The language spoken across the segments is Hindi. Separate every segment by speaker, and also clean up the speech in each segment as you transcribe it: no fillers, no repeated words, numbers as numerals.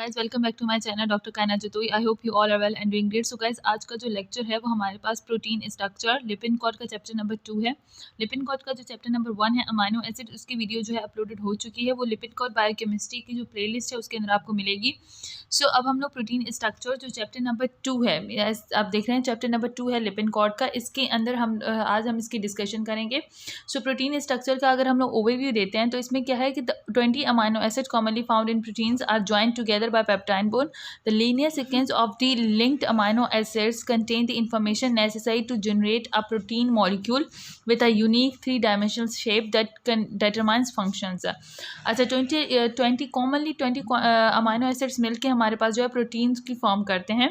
Speaker 1: Guys welcome back to my channel doctor Kaynat Jatoi. I hope you all are well and doing great. So guys आज का जो लेक्चर है वो हमारे पास प्रोटीन स्ट्रक्चर लिपिन कॉड का चैप्टर नंबर 2 है। लिपिन कॉड का जो चैप्टर नंबर 1 है अमाइनो एसिड, उसकी वीडियो जो है अपलोडेड हो चुकी है। वो लिपिन कॉड बायोकेमिस्ट्री की जो प्लेलिस्ट है उसके अंदर आपको मिलेगी। सो अब हम लोग प्रोटीन स्ट्रक्चर जो चैप्टर नंबर 2 है, आप देख रहे हैं चैप्टर नंबर 2 है लिपिन कॉड का। इसके अंदर आज हम इसकी डिस्कशन करेंगे। सो प्रोटीन स्ट्रक्चर का अगर हम लोग ओवरव्यू देते हैं तो इसमें क्या है कि 20 amino acid commonly found in proteins are joint together by peptide bond. The linear sequence of the linked amino acids contain the information necessary to generate a protein molecule with a unique three-dimensional shape that determines functions. अच्छा 20 commonly 20 अमाइनो एसिड्स मिलके हमारे पास जो है प्रोटीन्स की फॉर्म करते हैं।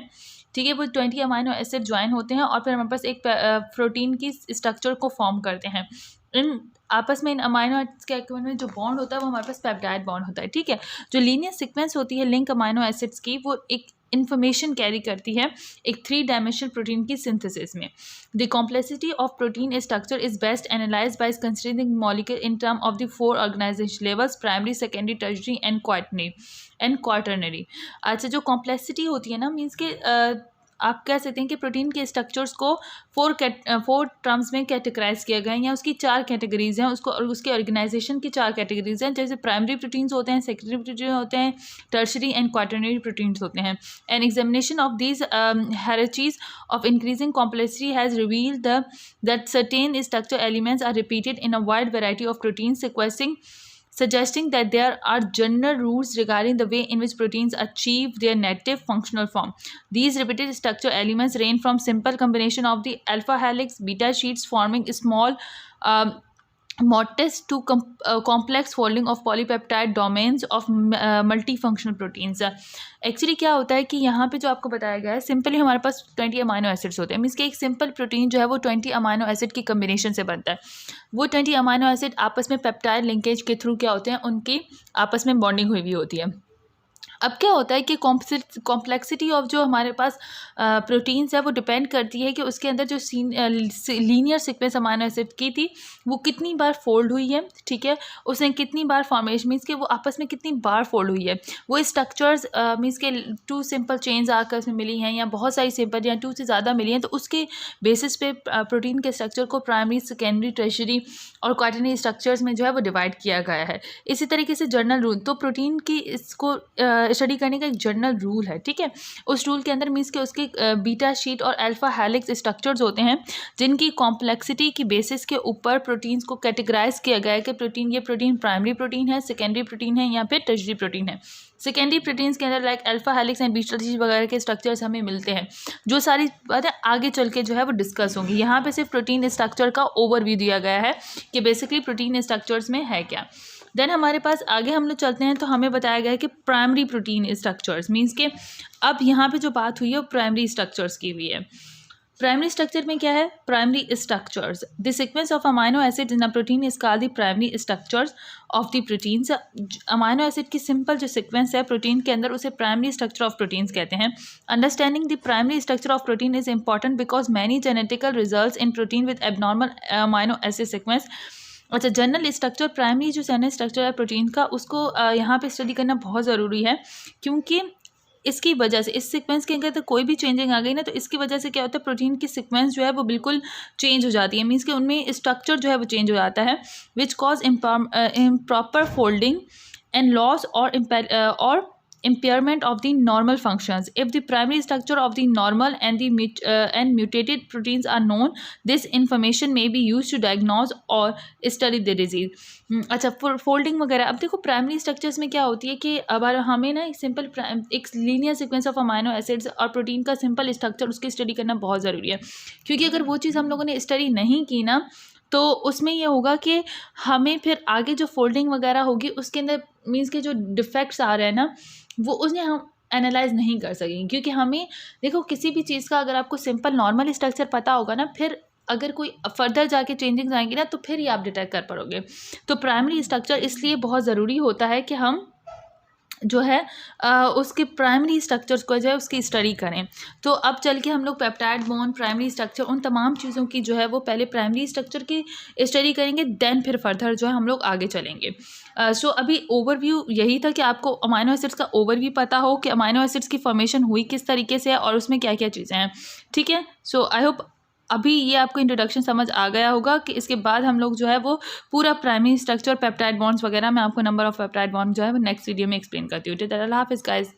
Speaker 1: ठीक है, वो 20 अमाइनो एसिड ज्वाइन होते हैं और फिर हमारे पास एक प्रोटीन की स्ट्रक्चर को फॉर्म करते हैं। इन आपस में इन अमाइनो एसिड्स के एक्टिव में जो बॉन्ड होता है वो हमारे पास पेप्टाइड बॉन्ड होता है। ठीक है, जो लीनियर सीक्वेंस होती है लिंक अमाइनो एसिड्स की, वो एक इन्फॉर्मेशन कैरी करती है एक 3-डायमेंशनल प्रोटीन की सिंथेसिस में। The complexity of protein structure is best analyse by considering molecule in term of the 4 organisation levels, primary, secondary, tertiary and quaternary. अच्छा, जो कॉम्प्लेक्सिटी होती है ना, मीन्स के आप कह सकते हैं कि प्रोटीन के स्ट्रक्चर्स को 4 टर्म्स में कैटेगराइज किया गया है, या उसकी 4 कैटेगरीज हैं उसको, और उसके ऑर्गेनाइजेशन की 4 कैटेगरीज हैं। जैसे प्राइमरी प्रोटीन्स होते हैं, सेकेंडरी प्रोटीन होते हैं, टर्शियरी एंड क्वाटरनरी प्रोटीन्स होते हैं। An examination of these hierarchies of increasing complexity has revealed that certain structure elements are repeated in a wide variety of protein sequencing, suggesting that there are general rules regarding the way in which proteins achieve their native functional form. These repeated structure elements range from simple combination of the alpha helix, beta sheets forming small motifs to complex folding of polypeptide domains of multifunctional proteins. Actually क्या होता है कि यहाँ पे जो आपको बताया गया है, सिंपली हमारे पास 20 अमाइनो एसिड्स होते हैं। मीन्स कि एक सिंपल प्रोटीन जो है वो 20 अमाइनो एसिड की कम्बिनेशन से बनता है। वो 20 अमाइनो एसिड आपस में पेप्टाइड लिंकेज के थ्रू क्या होते हैं, उनकी आपस में बॉन्डिंग हुई होती है। अब क्या होता है कि कॉम्प्लेक्सिटी ऑफ जो हमारे पास प्रोटीन्स है वो डिपेंड करती है कि उसके अंदर जो लीनियर सीक्वेंस अमाइनो एसिड की थी वो कितनी बार फोल्ड हुई है। ठीक है, उसने कितनी बार फॉर्मेशन, मीन्स के वो आपस में कितनी बार फोल्ड हुई है। वो स्ट्रक्चर्स मीन्स के 2 सिंपल चेन्स आकर उसमें मिली हैं या बहुत सारी सिंपल या 2 से ज़्यादा मिली हैं, तो उसके बेसिस पे प्रोटीन के स्ट्रक्चर को प्राइमरी, सेकेंडरी, टर्शियरी और क्वाटरनरी स्ट्रक्चर्स में जो है वो डिवाइड किया गया है। इसी तरीके से जर्नल रूल, तो प्रोटीन की इसको स्टडी करने का एक जर्नल रूल है। ठीक है, उस रूल के अंदर मीन्स के उसके बीटा शीट और अल्फा हेलिक्स स्ट्रक्चर्स होते हैं जिनकी कॉम्प्लेक्सिटी की बेसिस के ऊपर प्रोटीन्स को कैटेगराइज किया गया है कि प्रोटीन, ये प्रोटीन प्राइमरी प्रोटीन है, सेकेंडरी प्रोटीन है या फिर टर्शियरी प्रोटीन है। सेकेंडरी प्रोटीन्स के अंदर like alpha helix and beta sheet वगैरह के स्ट्रक्चर्स हमें मिलते हैं। जो सारी बातें आगे चल के जो है वो डिस्कस होंगी। यहाँ पे सिर्फ प्रोटीन स्ट्रक्चर का ओवरव्यू दिया गया है कि बेसिकली प्रोटीन स्ट्रक्चर्स में है क्या। देन हमारे पास आगे हम लोग चलते हैं तो हमें बताया गया है कि प्राइमरी प्रोटीन स्ट्रक्चर्स, मीन्स के अब यहाँ पे जो बात हुई है वो प्राइमरी स्ट्रक्चर्स की हुई है। प्राइमरी स्ट्रक्चर में क्या है, primary structures, the sequence of amino acid in a protein is called the primary structures of the proteins. Amino acid की सिंपल जो सीक्वेंस है प्रोटीन के अंदर उसे प्राइमरी स्ट्रक्चर ऑफ प्रोटीन्स कहते हैं। Understanding the primary structure of protein is important because many genetical results in protein with abnormal amino acid sequence. अच्छा, जनरल स्ट्रक्चर, प्राइमरी जो जनरल स्ट्रक्चर है प्रोटीन का, उसको यहाँ पे स्टडी करना बहुत ज़रूरी है, क्योंकि इसकी वजह से इस सीक्वेंस के अंदर तो कोई भी चेंजिंग आ गई ना, तो इसकी वजह से क्या होता है, प्रोटीन की सीक्वेंस जो है वो बिल्कुल चेंज हो जाती है। मीन्स कि उनमें स्ट्रक्चर जो है वो चेंज हो जाता है, which cause improper folding and loss और impairment of the normal functions. If the primary structure of the normal and mutated proteins are known, this information may be used to diagnose or study the disease. अच्छा, फोल्डिंग वगैरह, अब देखो प्राइमरी स्ट्रक्चर्स में क्या होती है कि अब हमें ना एक linear sequence of amino acids और प्रोटीन का सिंपल स्ट्रक्चर उसकी स्टडी करना बहुत ज़रूरी है, क्योंकि अगर वो चीज़ हम लोगों ने स्टडी नहीं की ना तो उसमें ये होगा कि हमें फिर आगे जो फोल्डिंग वगैरह होगी उसके अंदर मीन्स के जो डिफेक्ट्स आ रहे हैं ना वो उसने हम एनालाइज नहीं कर सकेंगे। क्योंकि हमें देखो किसी भी चीज़ का अगर आपको सिंपल नॉर्मल स्ट्रक्चर पता होगा ना, फिर अगर कोई फर्दर जाके चेंजिंग्स आएंगी ना तो फिर ही आप डिटेक्ट कर पाओगे। तो प्राइमरी स्ट्रक्चर इसलिए बहुत ज़रूरी होता है कि हम जो है उसके प्राइमरी स्ट्रक्चर्स को जो है उसकी स्टडी करें। तो अब चल के हम लोग पेप्टाइड बॉन्ड, प्राइमरी स्ट्रक्चर, उन तमाम चीज़ों की जो है वो पहले प्राइमरी स्ट्रक्चर की स्टडी करेंगे, देन फिर फर्दर जो है हम लोग आगे चलेंगे। सो अभी ओवरव्यू यही था कि आपको अमाइनो एसिड्स का ओवरव्यू पता हो कि अमाइनो एसिड्स की फॉर्मेशन हुई किस तरीके से है और उसमें क्या क्या चीज़ें हैं। ठीक है, सो आई होप अभी ये आपको इंट्रोडक्शन समझ आ गया होगा कि इसके बाद हम लोग जो है वो पूरा प्राइमरी स्ट्रक्चर, पेप्टाइड बॉन्ड्स वगैरह, मैं आपको नंबर ऑफ पेप्टाइड बॉन्ड जो है वो नेक्स्ट वीडियो में एक्सप्लेन करती हूँ। अल्लाह हाफिज़ गाइस।